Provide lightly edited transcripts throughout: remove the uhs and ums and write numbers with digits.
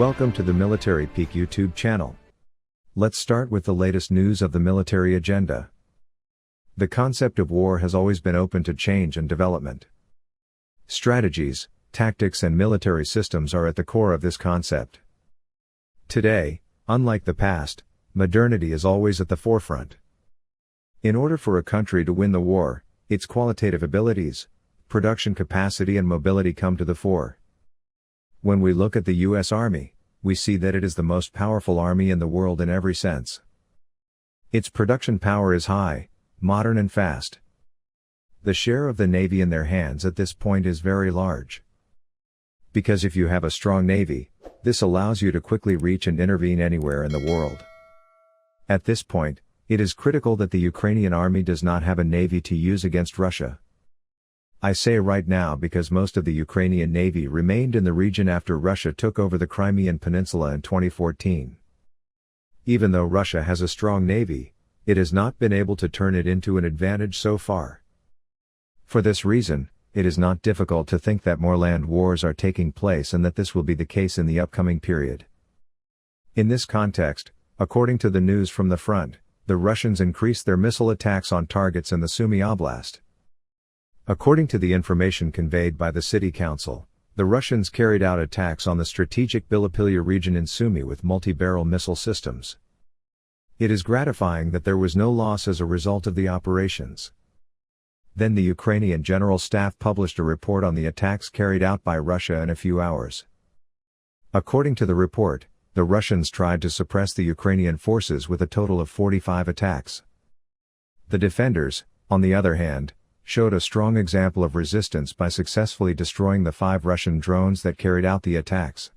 Welcome to the Military Peak YouTube channel. Let's start with the latest news of the military agenda. The concept of war has always been open to change and development. Strategies, tactics and military systems are at the core of this concept. Today, unlike the past, modernity is always at the forefront. In order for a country to win the war, its qualitative abilities, production capacity and mobility come to the fore. When we look at the U.S. Army, we see that it is the most powerful army in the world in every sense. Its production power is high, modern and fast. The share of the Navy in their hands at this point is very large. Because if you have a strong Navy, this allows you to quickly reach and intervene anywhere in the world. At this point, it is critical that the Ukrainian Army does not have a Navy to use against Russia. I say right now because most of the Ukrainian Navy remained in the region after Russia took over the Crimean Peninsula in 2014. Even though Russia has a strong Navy, it has not been able to turn it into an advantage so far. For this reason, it is not difficult to think that more land wars are taking place and that this will be the case in the upcoming period. In this context, according to the news from the front, the Russians increased their missile attacks on targets in the Sumy Oblast. According to the information conveyed by the city council, the Russians carried out attacks on the strategic Bilopilya region in Sumy with multi-barrel missile systems. It is gratifying that there was no loss as a result of the operations. Then the Ukrainian General Staff published a report on the attacks carried out by Russia in a few hours. According to the report, the Russians tried to suppress the Ukrainian forces with a total of 45 attacks. The defenders, on the other hand, showed a strong example of resistance by successfully destroying the 5 Russian drones that carried out the attacks.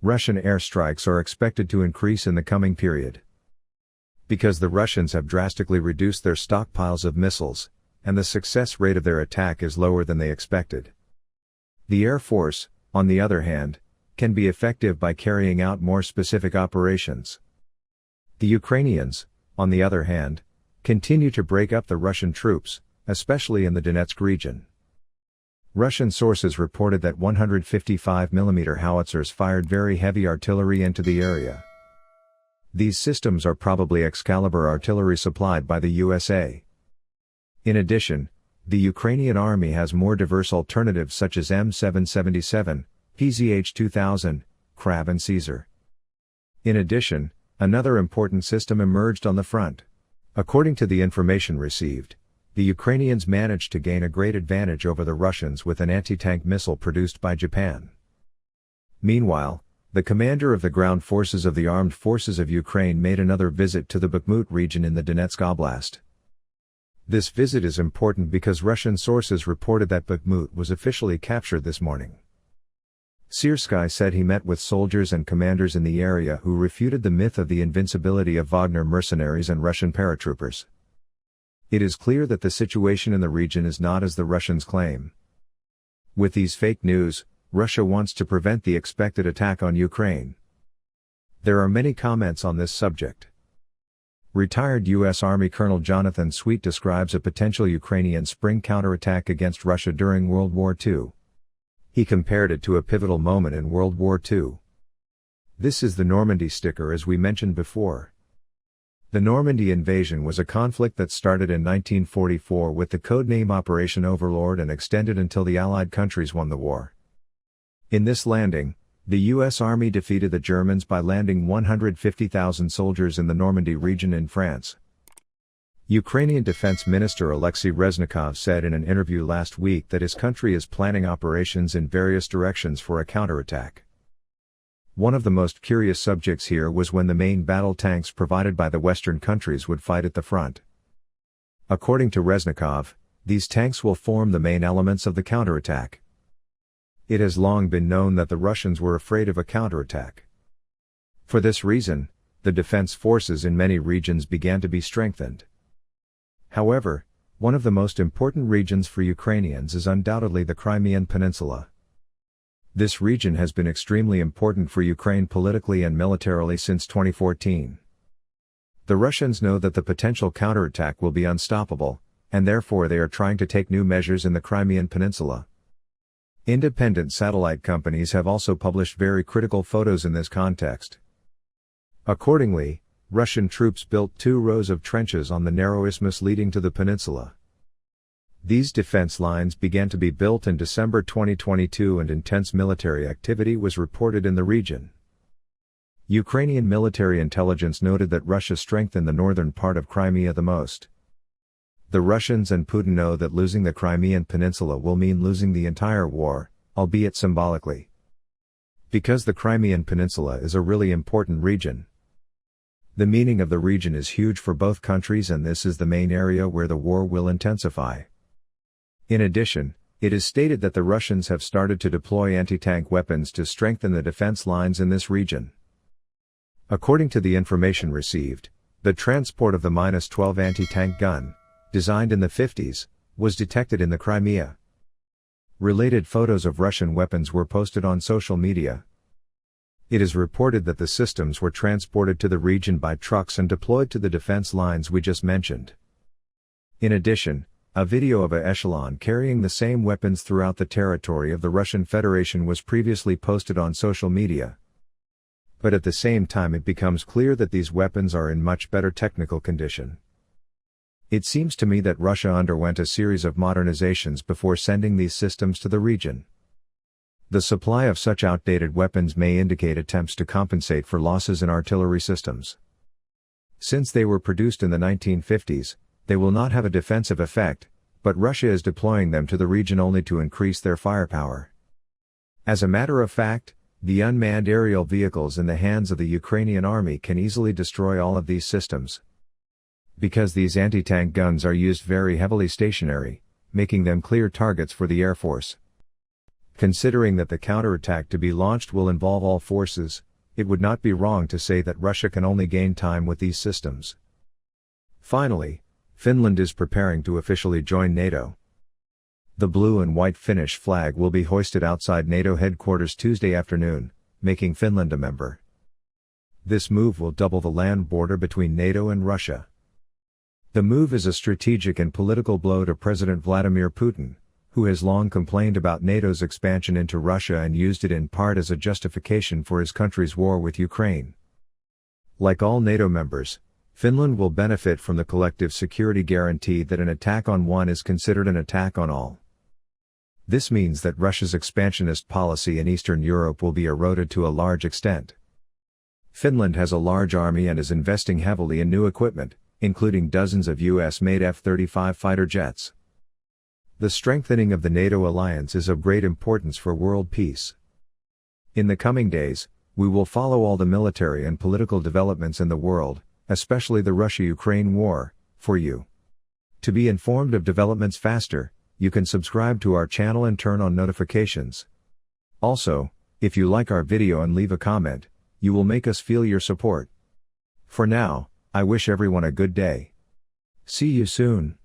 Russian airstrikes are expected to increase in the coming period. Because the Russians have drastically reduced their stockpiles of missiles, and the success rate of their attack is lower than they expected. The Air Force, on the other hand, can be effective by carrying out more specific operations. The Ukrainians, on the other hand, continue to break up the Russian troops, especially in the Donetsk region. Russian sources reported that 155mm howitzers fired very heavy artillery into the area. These systems are probably Excalibur artillery supplied by the USA. In addition, the Ukrainian Army has more diverse alternatives such as M777, PZH-2000, Crab and Caesar. In addition, another important system emerged on the front. According to the information received, the Ukrainians managed to gain a great advantage over the Russians with an anti-tank missile produced by Japan. Meanwhile, the commander of the ground forces of the Armed Forces of Ukraine made another visit to the Bakhmut region in the Donetsk Oblast. This visit is important because Russian sources reported that Bakhmut was officially captured this morning. Siersky said he met with soldiers and commanders in the area who refuted the myth of the invincibility of Wagner mercenaries and Russian paratroopers. It is clear that the situation in the region is not as the Russians claim. With these fake news, Russia wants to prevent the expected attack on Ukraine. There are many comments on this subject. Retired U.S. Army Colonel Jonathan Sweet describes a potential Ukrainian spring counterattack against Russia during World War II. He compared it to a pivotal moment in World War II. This is the Normandy sticker as we mentioned before. The Normandy invasion was a conflict that started in 1944 with the codename Operation Overlord and extended until the Allied countries won the war. In this landing, the U.S. Army defeated the Germans by landing 150,000 soldiers in the Normandy region in France. Ukrainian Defense Minister Alexei Reznikov said in an interview last week that his country is planning operations in various directions for a counterattack. One of the most curious subjects here was when the main battle tanks provided by the Western countries would fight at the front. According to Reznikov, these tanks will form the main elements of the counterattack. It has long been known that the Russians were afraid of a counterattack. For this reason, the defense forces in many regions began to be strengthened. However, one of the most important regions for Ukrainians is undoubtedly the Crimean Peninsula. This region has been extremely important for Ukraine politically and militarily since 2014. The Russians know that the potential counterattack will be unstoppable, and therefore they are trying to take new measures in the Crimean Peninsula. Independent satellite companies have also published very critical photos in this context. Accordingly, Russian troops built 2 rows of trenches on the narrow isthmus leading to the peninsula. These defense lines began to be built in December 2022 and intense military activity was reported in the region. Ukrainian military intelligence noted that Russia strengthened the northern part of Crimea the most. The Russians and Putin know that losing the Crimean Peninsula will mean losing the entire war, albeit symbolically. Because the Crimean Peninsula is a really important region. The meaning of the region is huge for both countries, and this is the main area where the war will intensify. In addition, it is stated that the Russians have started to deploy anti-tank weapons to strengthen the defense lines in this region. According to the information received, the transport of the -12 anti-tank gun, designed in the 50s, was detected in the Crimea. Related photos of Russian weapons were posted on social media. It is reported that the systems were transported to the region by trucks and deployed to the defense lines we just mentioned. In addition, a video of an echelon carrying the same weapons throughout the territory of the Russian Federation was previously posted on social media. But at the same time it becomes clear that these weapons are in much better technical condition. It seems to me that Russia underwent a series of modernizations before sending these systems to the region. The supply of such outdated weapons may indicate attempts to compensate for losses in artillery systems. Since they were produced in the 1950s, they will not have a defensive effect, but Russia is deploying them to the region only to increase their firepower. As a matter of fact, the unmanned aerial vehicles in the hands of the Ukrainian Army can easily destroy all of these systems. Because these anti-tank guns are used very heavily stationary, making them clear targets for the Air Force. Considering that the counterattack to be launched will involve all forces, it would not be wrong to say that Russia can only gain time with these systems. Finally, Finland is preparing to officially join NATO. The blue and white Finnish flag will be hoisted outside NATO headquarters Tuesday afternoon, making Finland a member. This move will double the land border between NATO and Russia. The move is a strategic and political blow to President Vladimir Putin, who has long complained about NATO's expansion into Russia and used it in part as a justification for his country's war with Ukraine. Like all NATO members, Finland will benefit from the collective security guarantee that an attack on one is considered an attack on all. This means that Russia's expansionist policy in Eastern Europe will be eroded to a large extent. Finland has a large army and is investing heavily in new equipment, including dozens of US-made F-35 fighter jets. The strengthening of the NATO alliance is of great importance for world peace. In the coming days, we will follow all the military and political developments in the world, especially the Russia-Ukraine war, for you. To be informed of developments faster, you can subscribe to our channel and turn on notifications. Also, if you like our video and leave a comment, you will make us feel your support. For now, I wish everyone a good day. See you soon.